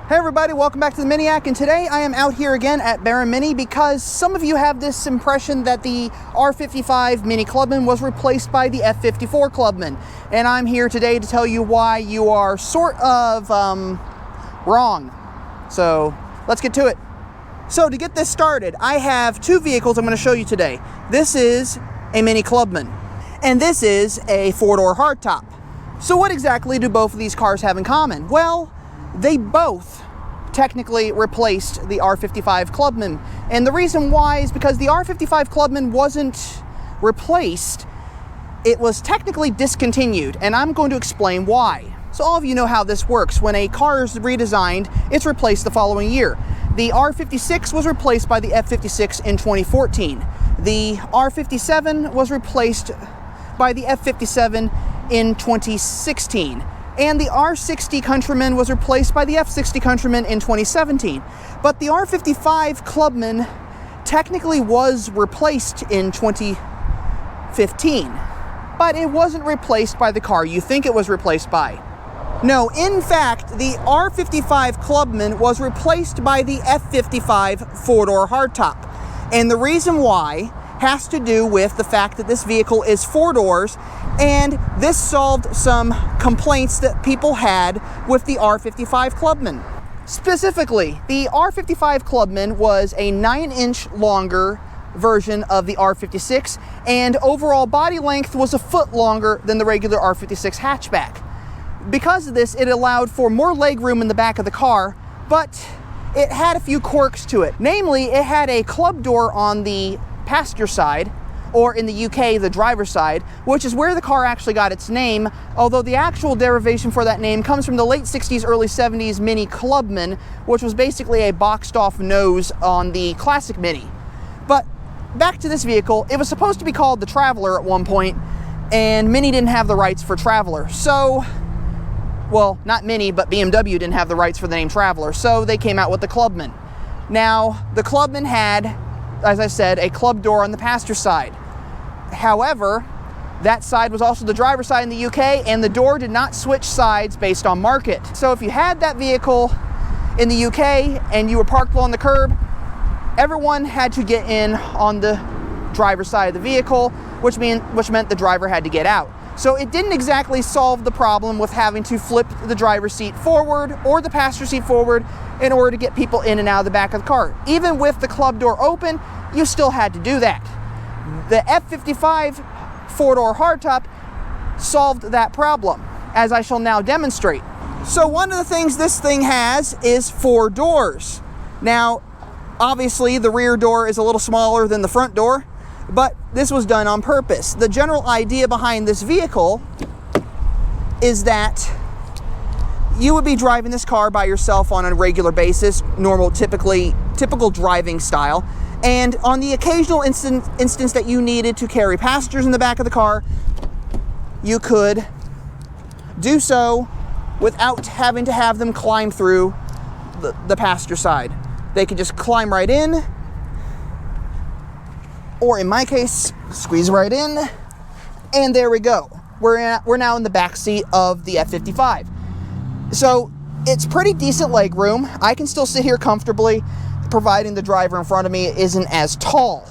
Hey everybody, welcome back to the Miniac, and today I am out here again at Baron Mini because some of you have this impression that the R55 Mini Clubman was replaced by the F54 Clubman, and I'm here today to tell you why you are sort of wrong. So let's get to it. So to get this started, I have two vehicles I'm going to show you today. This is a Mini Clubman, and this is a four-door hardtop. So what exactly do both of these cars have in common? Well, they both technically replaced the R55 Clubman. And the reason why is because the R55 Clubman wasn't replaced, it was technically discontinued, and I'm going to explain why. So all of you know how this works. When a car is redesigned, it's replaced the following year. The R56 was replaced by the F56 in 2014. The R57 was replaced by the F57 in 2016. And the R60 Countryman was replaced by the F60 Countryman in 2017. But the R55 Clubman technically was replaced in 2015. But it wasn't replaced by the car you think it was replaced by. No, in fact, the R55 Clubman was replaced by the F55 four-door hardtop. And the reason why has to do with the fact that this vehicle is four doors, and this solved some complaints that people had with the R55 Clubman. Specifically, the R55 Clubman was a 9-inch longer version of the R56, and overall body length was a foot longer than the regular R56 hatchback. Because of this, it allowed for more leg room in the back of the car, but it had a few quirks to it. Namely, it had a club door on the passenger side, or in the UK, the driver's side, which is where the car actually got its name, although the actual derivation for that name comes from the late 60s, early 70s Mini Clubman, which was basically a boxed off nose on the classic Mini. But back to this vehicle, it was supposed to be called the Traveler at one point, and Mini didn't have the rights for Traveler. So, well, not Mini, but BMW didn't have the rights for the name Traveler, so they came out with the Clubman. Now, the Clubman had, as I said, a club door on the passenger side. However, that side was also the driver's side in the UK, and the door did not switch sides based on market. So if you had that vehicle in the UK and you were parked along the curb, everyone had to get in on the driver's side of the vehicle, which meant the driver had to get out. So it didn't exactly solve the problem with having to flip the driver's seat forward or the passenger seat forward in order to get people in and out of the back of the car. Even with the club door open, you still had to do that. The F55 four-door hardtop solved that problem, as I shall now demonstrate. So one of the things this thing has is four doors. Now, obviously the rear door is a little smaller than the front door, but this was done on purpose. The general idea behind this vehicle is that you would be driving this car by yourself on a regular basis, typical driving style, and on the occasional instance that you needed to carry passengers in the back of the car, you could do so without having to have them climb through the passenger side. They could just climb right in, or in my case, squeeze right in, and there we go. We're now in the back seat of the F55. So it's pretty decent leg room. I can still sit here comfortably, providing the driver in front of me isn't as tall.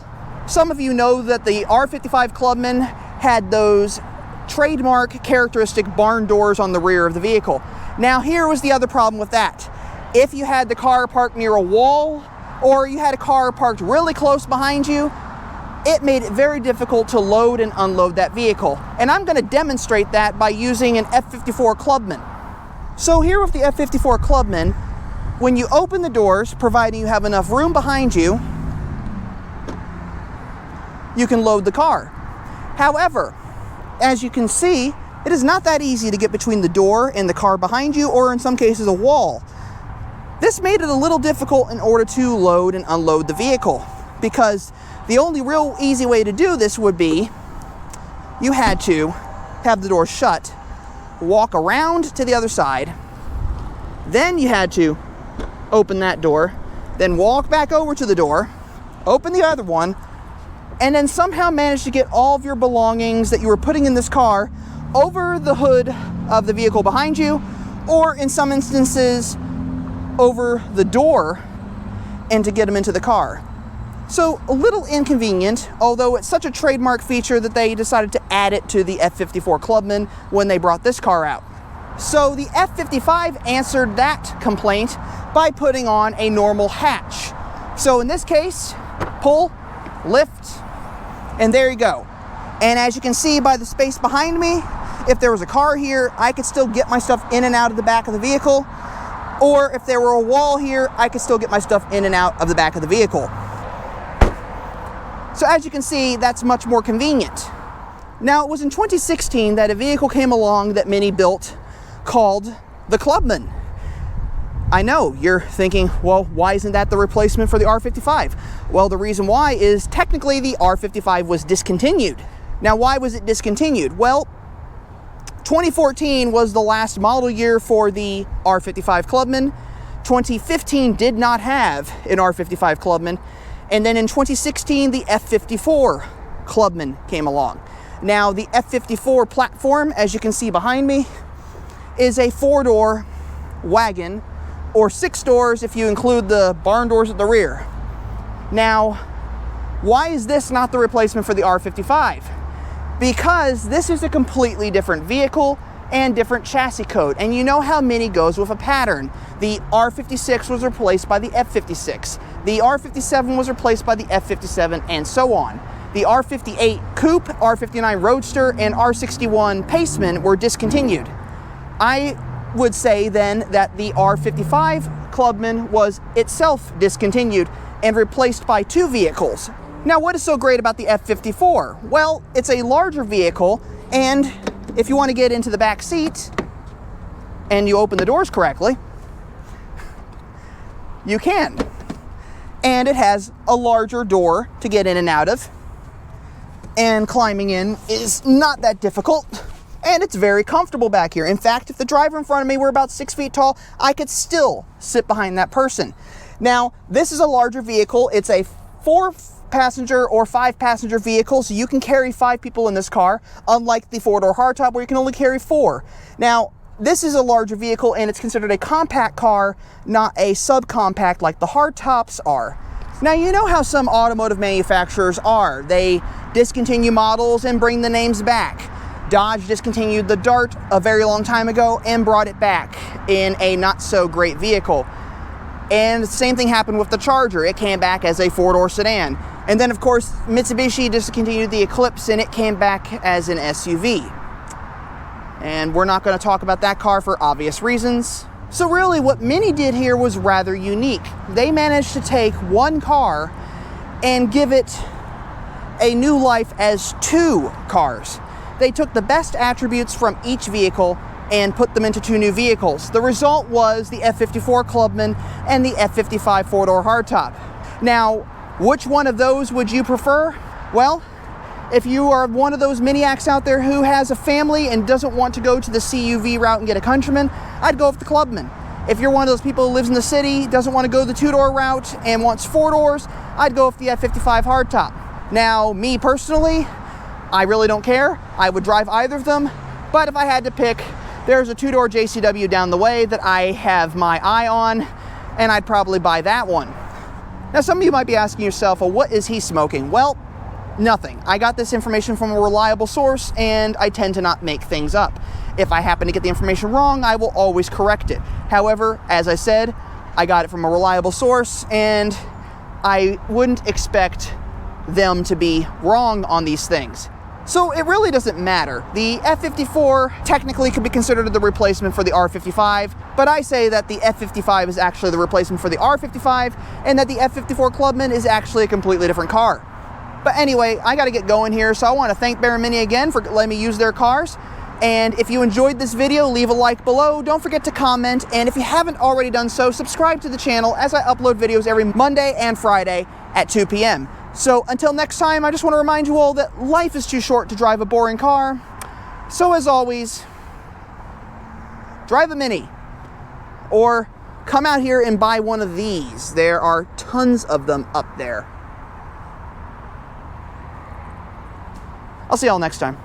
Some of you know that the R55 Clubman had those trademark characteristic barn doors on the rear of the vehicle. Now here was the other problem with that. If you had the car parked near a wall, or you had a car parked really close behind you, it made it very difficult to load and unload that vehicle. And I'm going to demonstrate that by using an F54 Clubman. So here with the F54 Clubman, when you open the doors, providing you have enough room behind you, you can load the car. However, as you can see, it is not that easy to get between the door and the car behind you, or in some cases a wall. This made it a little difficult in order to load and unload the vehicle, because the only real easy way to do this would be you had to have the door shut, walk around to the other side, then you had to open that door, then walk back over to the door, open the other one, and then somehow manage to get all of your belongings that you were putting in this car over the hood of the vehicle behind you, or in some instances, over the door and to get them into the car. So a little inconvenient, although it's such a trademark feature that they decided to add it to the F54 Clubman when they brought this car out. So the F55 answered that complaint by putting on a normal hatch. So in this case, pull, lift, and there you go. And as you can see by the space behind me, if there was a car here, I could still get my stuff in and out of the back of the vehicle. Or if there were a wall here, I could still get my stuff in and out of the back of the vehicle. So as you can see, that's much more convenient. Now, it was in 2016 that a vehicle came along that Mini built called the Clubman. I know, you're thinking, well, why isn't that the replacement for the R55? Well, the reason why is technically the R55 was discontinued. Now, why was it discontinued? Well, 2014 was the last model year for the R55 Clubman. 2015 did not have an R55 Clubman. And then in 2016, the F54 Clubman came along. Now, the F54 platform, as you can see behind me, is a 4-door wagon, or 6 doors if you include the barn doors at the rear. Now, why is this not the replacement for the R55? Because this is a completely different vehicle and different chassis code. And you know how Mini goes with a pattern. The R56 was replaced by the F56. The R57 was replaced by the F57, and so on. The R58 Coupe, R59 Roadster, and R61 Paceman were discontinued. I would say then that the R55 Clubman was itself discontinued and replaced by 2 vehicles. Now, what is so great about the F54? Well, it's a larger vehicle, and if you want to get into the back seat and you open the doors correctly, you can. And it has a larger door to get in and out of, and climbing in is not that difficult, and it's very comfortable back here. In fact, if the driver in front of me were about 6 feet tall, I could still sit behind that person. Now, this is a larger vehicle. It's a 4-passenger or 5-passenger vehicle, so you can carry 5 people in this car, unlike the 4-door hardtop where you can only carry 4. Now, this is a larger vehicle, and it's considered a compact car, not a subcompact like the hardtops are. Now, you know how some automotive manufacturers are. They discontinue models and bring the names back. Dodge discontinued the Dart a very long time ago and brought it back in a not-so-great vehicle. And the same thing happened with the Charger. It came back as a 4-door sedan. And then, of course, Mitsubishi discontinued the Eclipse, and it came back as an SUV. And we're not going to talk about that car for obvious reasons. So really, what Mini did here was rather unique. They managed to take one car and give it a new life as 2 cars. They took the best attributes from each vehicle and put them into 2 new vehicles. The result was the F54 Clubman and the F55 4-door hardtop. Now, which one of those would you prefer? Well, if you are one of those Miniacs out there who has a family and doesn't want to go to the CUV route and get a Countryman, I'd go with the Clubman. If you're one of those people who lives in the city, doesn't want to go the 2-door route and wants 4 doors, I'd go with the F55 hardtop. Now, me personally, I really don't care. I would drive either of them, but if I had to pick, there's a 2-door JCW down the way that I have my eye on, and I'd probably buy that one. Now, some of you might be asking yourself, well, what is he smoking? Well, nothing. I got this information from a reliable source, and I tend to not make things up. If I happen to get the information wrong, I will always correct it. However, as I said, I got it from a reliable source, and I wouldn't expect them to be wrong on these things. So it really doesn't matter. The F54 technically could be considered the replacement for the R55, but I say that the F55 is actually the replacement for the R55, and that the F54 Clubman is actually a completely different car. But anyway, I gotta get going here, so I wanna thank Baron Mini again for letting me use their cars. And if you enjoyed this video, leave a like below. Don't forget to comment, and if you haven't already done so, subscribe to the channel as I upload videos every Monday and Friday at 2 p.m. So until next time, I just want to remind you all that life is too short to drive a boring car. So as always, drive a Mini, or come out here and buy one of these. There are tons of them up there. I'll see y'all next time.